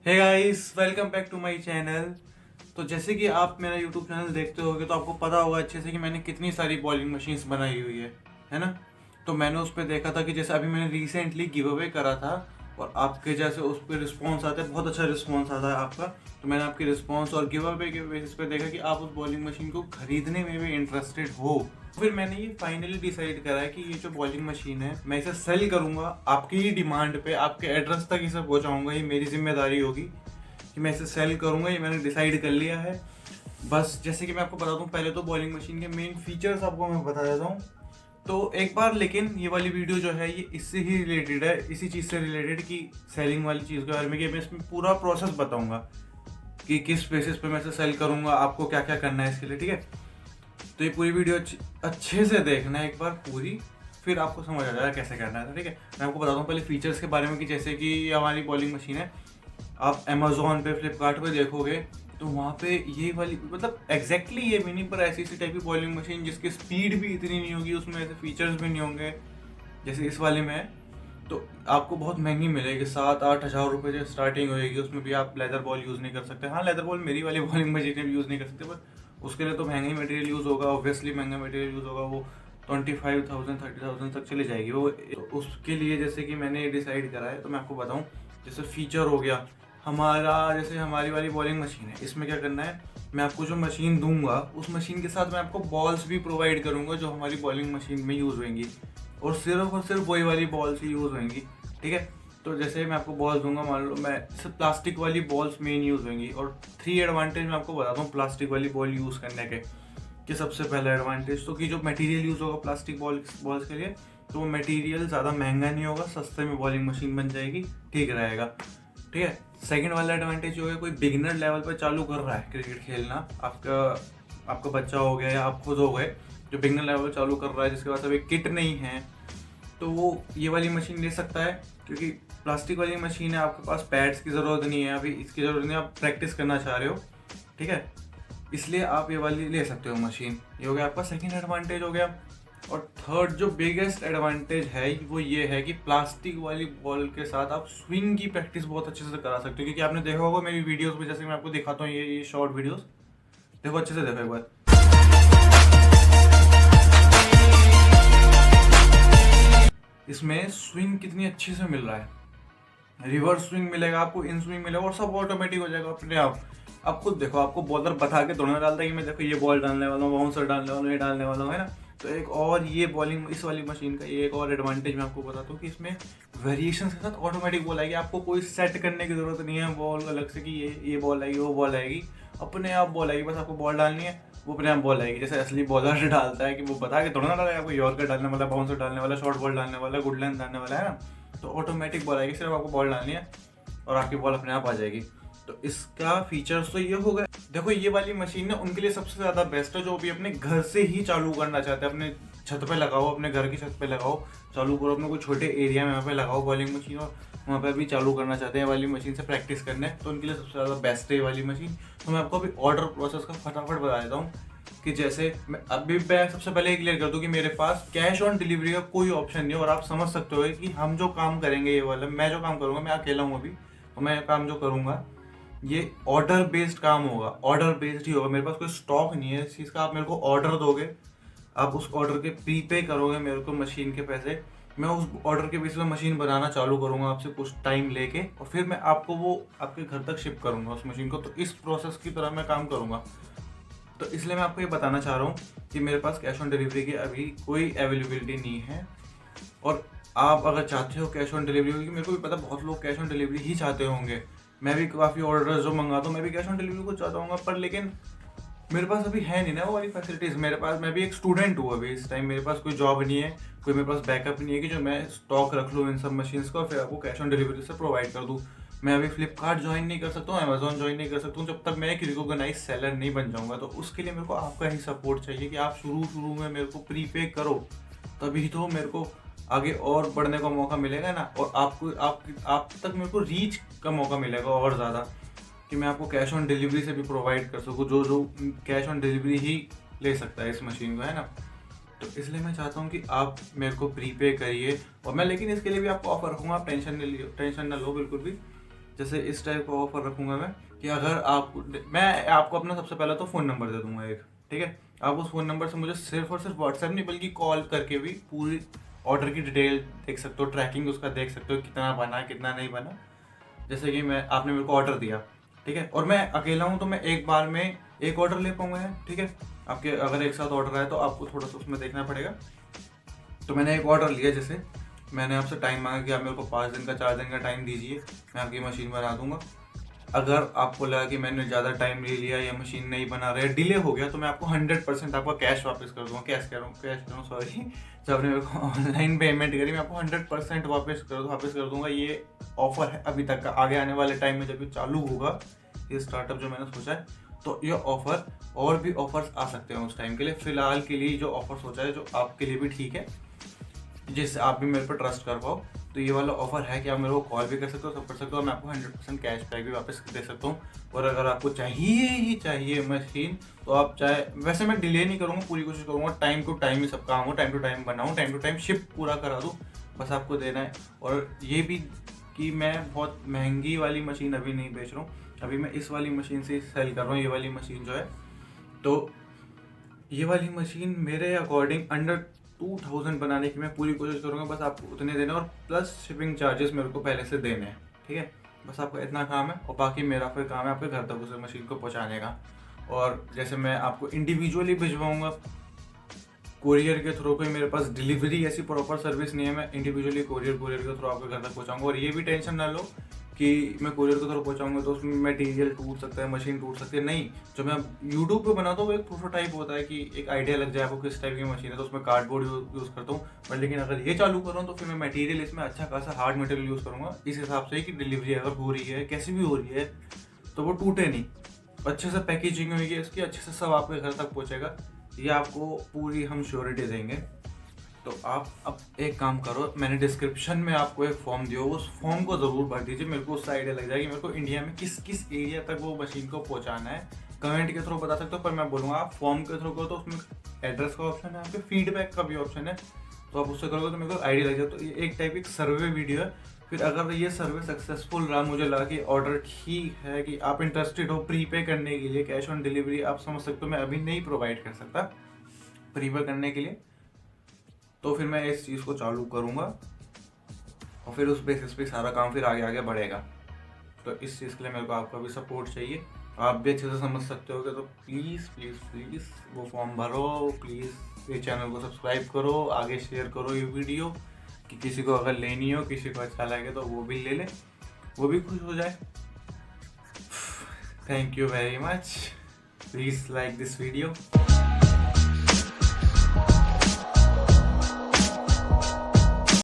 Hey guys, welcome back to my channel. तो जैसे कि आप मेरा यूट्यूब चैनल देखते होगे तो आपको पता होगा अच्छे से कि मैंने कितनी सारी बॉलिंग मशीन्स बनाई हुई है ना। तो मैंने उस पर देखा था कि जैसे अभी मैंने रिसेंटली गिव अवे करा था और आपके जैसे उस पर रिस्पॉन्स आता है, बहुत अच्छा रिस्पॉन्स आता है आपका। तो मैंने आपकी रिस्पॉन्स और गिव अवे के बेसिस पे देखा कि आप उस बॉलिंग मशीन को खरीदने में भी इंटरेस्टेड हो। फिर मैंने ये फाइनली डिसाइड करा है कि ये जो बॉलिंग मशीन है मैं इसे सेल करूंगा आपकी ही डिमांड पे, आपके एड्रेस तक इसे पहुंचाऊंगा। ये मेरी जिम्मेदारी होगी कि मैं इसे सेल करूंगा, ये मैंने डिसाइड कर लिया है। बस जैसे कि मैं आपको बता दूं, पहले तो बॉलिंग मशीन के मेन फीचर्स आपको मैं बता देता हूँ। तो एक बार लेकिन ये वाली वीडियो जो है ये इससे ही रिलेटेड है, इसी चीज़ से रिलेटेड कि सेलिंग वाली चीज़ के बारे में, कि मैं इसमें पूरा प्रोसेस बताऊंगा कि किस बेसिस पे मैं इसे सेल करूंगा, आपको क्या क्या करना है इसके लिए, ठीक है। तो ये पूरी वीडियो अच्छे से देखना है एक बार पूरी, फिर आपको समझ आ जाएगा कैसे करना है, ठीक है। मैं आपको बताता हूँ पहले फीचर्स के बारे में कि जैसे कि ये हमारी बॉलिंग मशीन है। आप अमेजोन पे, फ्लिपकार्ट पे देखोगे तो वहाँ पे ये वाली मतलब एग्जैक्टली ये भी नहीं, पर ऐसी टाइप की बॉलिंग मशीन जिसकी स्पीड भी इतनी नहीं होगी, उसमें ऐसे फीचर्स भी नहीं होंगे जैसे इस वाले में है। तो आपको बहुत महंगी मिलेगी, 7-8 हज़ार रुपये से स्टार्टिंग होएगी। उसमें भी आप लेदर बॉल यूज़ नहीं कर सकते। हाँ, लेदर बॉल मेरी वाली बॉलिंग मशीन में भी यूज़ नहीं कर सकते, पर उसके लिए तो महंगा ही मटेरियल यूज़ होगा, ऑब्वियसली महंगा मटेरियल यूज़ होगा। वो 25,000-30,000 तक चले जाएगी वो। तो उसके लिए जैसे कि मैंने डिसाइड करा है, तो मैं आपको बताऊँ। जैसे फीचर हो गया हमारा, जैसे हमारी वाली बॉलिंग मशीन है, इसमें क्या करना है, मैं आपको जो मशीन दूंगा उस मशीन के साथ मैं आपको बॉल्स भी प्रोवाइड करूंगा जो हमारी बॉलिंग मशीन में यूज़ होंगी, और सिर्फ वही वाली बॉल्स ही यूज़ होंगी, ठीक है। तो जैसे मैं आपको बॉल्स दूंगा, मान लो मैं सिर्फ प्लास्टिक वाली बॉल्स मेन यूज़ होंगी। और 3 एडवांटेज मैं आपको बताता हूँ प्लास्टिक वाली बॉल यूज़ करने के। कि सबसे पहला एडवांटेज तो कि जो मटेरियल यूज़ होगा प्लास्टिक बॉल्स के लिए, तो वो मटेरियल ज़्यादा महंगा नहीं होगा, सस्ते में बॉलिंग मशीन बन जाएगी, ठीक रहेगा, ठीक है। सेकंड वाला एडवांटेज जो है, कोई बिगिनर लेवल पर चालू कर रहा है क्रिकेट खेलना, आपका बच्चा हो गया या आप खुद हो गए जो बिगिनर लेवल पर चालू कर रहा है, जिसके पास अभी किट नहीं है, तो वो ये वाली मशीन ले सकता है। क्योंकि प्लास्टिक वाली मशीन है, आपके पास पैड्स की ज़रूरत नहीं है, अभी इसकी ज़रूरत नहीं, आप प्रैक्टिस करना चाह रहे हो, ठीक है, इसलिए आप ये वाली ले सकते हो मशीन। ये हो गया आपका सेकंड एडवांटेज हो गया। और थर्ड जो बिगेस्ट एडवांटेज है वो ये है कि प्लास्टिक वाली बॉल के साथ आप स्विंग की प्रैक्टिस बहुत अच्छे से करा सकते हो। क्योंकि आपने देखा होगा मेरी वीडियोस में, जैसे मैं आपको दिखाता हूँ ये शॉर्ट वीडियोस, देखो अच्छे से देखो एक बार। इसमें स्विंग कितनी अच्छे से मिल रहा है, रिवर्स स्विंग मिलेगा आपको, इन स्विंग मिलेगा, और सब ऑटोमेटिक हो जाएगा अपने आप खुद देखो, आपको बॉलर बता के थोड़ा डालता है कि मैं देखो ये बॉल डालने वाला हूँ, बाउंसर डालने वाला हूँ, ये डालने वाला हूँ, है ना। तो एक और ये बॉलिंग इस वाली मशीन का ये एक और एडवांटेज मैं आपको बताता हूँ कि इसमें वेरिएशन के साथ ऑटोमेटिक बॉल आएगी। आपको कोई सेट करने की जरूरत नहीं है बॉल अलग से कि ये बॉल आएगी, वो बॉल आएगी, अपने आप बॉल आएगी। बस आपको बॉल डालनी है, वो अपने आप बॉल आएगी। जैसे असली बॉलर डालता है कि वो बता के थोड़ा ना डालेगा, आपको यॉर्कर डालने वाला, बाउंसर डालने वाला, शॉर्ट बॉल डालने वाला, गुड लेंथ डालने वाला, है ना। तो ऑटोमेटिक बॉल आएगी, सिर्फ आपको बॉल डालनी है और आपकी बॉल अपने आप आ जाएगी। तो इसका फीचर्स तो ये हो गया। देखो ये वाली मशीन है उनके लिए सबसे ज़्यादा बेस्ट है जो भी अपने घर से ही चालू करना चाहते हैं। अपने छत पे लगाओ, अपने घर की छत पे लगाओ, चालू करो, अपने कोई छोटे एरिया में वहाँ पे लगाओ बॉलिंग मशीन, और वहाँ पे भी चालू करना चाहते हैं वाली मशीन से प्रैक्टिस करने, तो उनके लिए सबसे ज़्यादा बेस्ट है ये वाली मशीन। तो मैं आपको अभी ऑर्डर प्रोसेस का फटाफट बता देता हूँ कि जैसे मैं सबसे पहले ये क्लियर कर दूँ कि मेरे पास कैश ऑन डिलीवरी का कोई ऑप्शन नहीं है। और आप समझ सकते हो कि हम जो काम करेंगे ये वाला, मैं जो काम करूँगा, मैं अकेला हूँ अभी, तो मैं काम जो करूँगा ये ऑर्डर बेस्ड काम होगा, ऑर्डर बेस्ड ही होगा। मेरे पास कोई स्टॉक नहीं है इस चीज़ का। आप मेरे को ऑर्डर दोगे, आप उस ऑर्डर के प्रीपे करोगे मेरे को मशीन के पैसे, मैं उस ऑर्डर के बेसिस पे मशीन बनाना चालू करूँगा आपसे कुछ टाइम लेके, और फिर मैं आपको वो आपके घर तक शिप करूँगा उस मशीन को। तो इस प्रोसेस की तरह मैं काम करूँगा। तो इसलिए मैं आपको ये बताना चाह रहा हूँ कि मेरे पास कैश ऑन डिलीवरी की अभी कोई अवेलेबिलिटी नहीं है। और आप अगर चाहते हो कैश ऑन डिलीवरी, क्योंकि मेरे को भी पता बहुत लोग कैश ऑन डिलीवरी ही चाहते होंगे, मैं भी काफ़ी ऑर्डर जो मंगाता हूँ मैं भी कैश ऑन डिलीवरी को चाहता हूँ, पर लेकिन मेरे पास अभी है नहीं ना वो वाली फैसिलिटीज़। मेरे पास, मैं भी एक स्टूडेंट हूँ अभी इस टाइम, मेरे पास कोई जॉब नहीं है, कोई मेरे पास बैकअप नहीं है कि जो मैं स्टॉक रख लूँ इन सब मशीन्स का और फिर आपको कैश ऑन डिलीवरी से प्रोवाइड कर दूँ। मैं अभी फ्लिपकार्ट ज्वाइन नहीं कर सकता हूँ, अमेजोन ज्वाइन नहीं कर सकता हूँ, जब तक मैं एक रिकॉग्नाइज सेलर नहीं बन जाऊँगा। तो उसके लिए मेरे को आपका ही सपोर्ट चाहिए कि आप शुरू में मेरे को प्रीपे करो, तभी तो मेरे को आगे और बढ़ने का मौका मिलेगा ना। और आपको आप तक मेरे को रीच का मौका मिलेगा और ज़्यादा, कि मैं आपको कैश ऑन डिलीवरी से भी प्रोवाइड कर सकूँ, जो कैश ऑन डिलीवरी ही ले सकता है इस मशीन को, है ना। तो इसलिए मैं चाहता हूँ कि आप मेरे को प्रीपे करिए, और मैं लेकिन इसके लिए भी आपको ऑफर रखूँगा, आप टेंशन ना लो बिल्कुल भी। जैसे इस टाइप का ऑफर रखूँगा मैं कि अगर मैं आपको अपना सबसे पहले तो फ़ोन नंबर दे दूँगा एक, ठीक है। आप उस फ़ोन नंबर से मुझे सिर्फ और सिर्फ व्हाट्सएप नहीं बल्कि कॉल करके भी पूरी ऑर्डर की डिटेल देख सकते हो, ट्रैकिंग उसका देख सकते हो, कितना बना कितना नहीं बना। जैसे कि आपने मेरे को ऑर्डर दिया, ठीक है, और मैं अकेला हूँ तो मैं एक बार में एक ऑर्डर ले पाऊंगा, ठीक है। आपके अगर एक साथ ऑर्डर आए तो आपको थोड़ा सा उसमें देखना पड़ेगा। तो मैंने एक ऑर्डर लिया, जैसे मैंने आपसे टाइम मांगा कि आप मेरे को 5 दिन का 4 दिन का टाइम दीजिए, मैं आपकी मशीन बना दूंगा। अगर आपको लगा कि मैंने ज़्यादा टाइम ले लिया या मशीन नहीं बना रहे, डिले हो गया, तो मैं आपको 100% आपका कैश वापस कर दूंगा। कैश कह रहा हूँ सॉरी, जब आपने मेरे को ऑनलाइन पेमेंट करी मैं आपको 100% वापस कर दूंगा। ये ऑफर है अभी तक का, आगे आने वाले टाइम में जब ये चालू होगा ये स्टार्टअप जो मैंने सोचा है, तो ये ऑफर और भी ऑफर्स आ सकते हैं उस टाइम के लिए। फिलहाल के लिए जो ऑफर सोचा है जो आपके लिए भी ठीक है, जिससे आप भी मेरे पर ट्रस्ट कर पाओ, तो ये वाला ऑफर है कि आप मेरे को कॉल भी कर सकते हो, सब कर सकते हो, मैं आपको 100% कैश बैक भी वापस दे सकता हूँ। और अगर आपको चाहिए ही चाहिए मशीन, तो आप चाहे, वैसे मैं डिले नहीं करूँगा, पूरी कोशिश करूँगा टाइम टू टाइम ही सब काम हो, टाइम टू टाइम बनाऊँ, टाइम टू टाइम शिप पूरा करा दूँ, बस आपको देना है। और ये भी कि मैं बहुत महंगी वाली मशीन अभी नहीं बेच रहा हूँ, अभी मैं इस वाली मशीन से सेल कर रहा हूँ। ये वाली मशीन जो है, तो ये वाली मशीन मेरे अकॉर्डिंग अंडर 2000 बनाने की मैं पूरी कोशिश करूँगा। बस आपको उतने देने और प्लस शिपिंग चार्जेस मेरे को पहले से देने हैं, ठीक है। बस आपका इतना काम है और बाकी मेरा फिर काम है आपके घर तक उस मशीन को पहुँचाने का। और जैसे मैं आपको इंडिविजुअली भिजवाऊँगा कोरियर के थ्रू, कोई मेरे पास डिलीवरी ऐसी प्रॉपर सर्विस नहीं है, मैं इंडिविजुअली कोरियर के थ्रू आपके घर तक पहुँचाऊँगा। और ये भी टेंशन ना लो कि मैं कोरियर के थ्रू पहुँचाऊँगा तो उसमें मटेरियल टूट सकता है, मशीन टूट सकती है, नहीं। जो मैं यूट्यूब पे बनाता हूँ वो एक प्रोटोटाइप होता है कि एक आइडिया लग जाए आपको किस टाइप की मशीन है, तो उसमें कार्डबोर्ड यूज़ करता हूँ। बट लेकिन अगर ये चालू करूँ तो फिर मैं मटेरियल इसमें अच्छा खासा हार्ड मटेरियल यूज़ करूँगा, इस हिसाब से कि डिलीवरी अगर हो रही है कैसी भी हो रही है तो वो टूटे नहीं, अच्छे से पैकेजिंग होगी इसकी, अच्छे से सब आपके घर तक पहुँचेगा, ये आपको पूरी हम श्योरिटी देंगे। तो आप अब एक काम करो, मैंने डिस्क्रिप्शन में आपको एक फॉर्म दिया, उस फॉर्म को ज़रूर भर दीजिए, मेरे को उससे आइडिया लग जाएगी मेरे को इंडिया में किस किस एरिया तक वो मशीन को पहुंचाना है। कमेंट के थ्रू बता सकते हो, पर मैं बोलूँगा आप फॉर्म के थ्रू करो तो उसमें एड्रेस का ऑप्शन है, आपके फीडबैक का भी ऑप्शन है, तो आप उससे करोगे तो मेरे को आइडिया लग जाए। तो ये एक टाइप की सर्वे वीडियो है। फिर अगर ये सर्वे सक्सेसफुल रहा, मुझे लगा कि ऑर्डर ठीक है, कि आप इंटरेस्टेड हो प्रीपे करने के लिए, कैश ऑन डिलीवरी आप समझ सकते हो मैं अभी नहीं प्रोवाइड कर सकता प्रीपे करने के लिए, तो फिर मैं इस चीज़ को चालू करूँगा और फिर उस बेसिस पे सारा काम फिर आगे आगे बढ़ेगा। तो इस चीज़ के लिए मेरे को आपका भी सपोर्ट चाहिए, आप भी अच्छे से समझ सकते हो, तो प्लीज़ प्लीज़ प्लीज़ वो फॉर्म भरो, प्लीज़ ये चैनल को सब्सक्राइब करो, आगे शेयर करो ये वीडियो, कि किसी को अगर लेनी हो, किसी को अच्छा लगे तो वो भी ले ले, वो भी खुश हो जाए। Thank you very much, please like this video.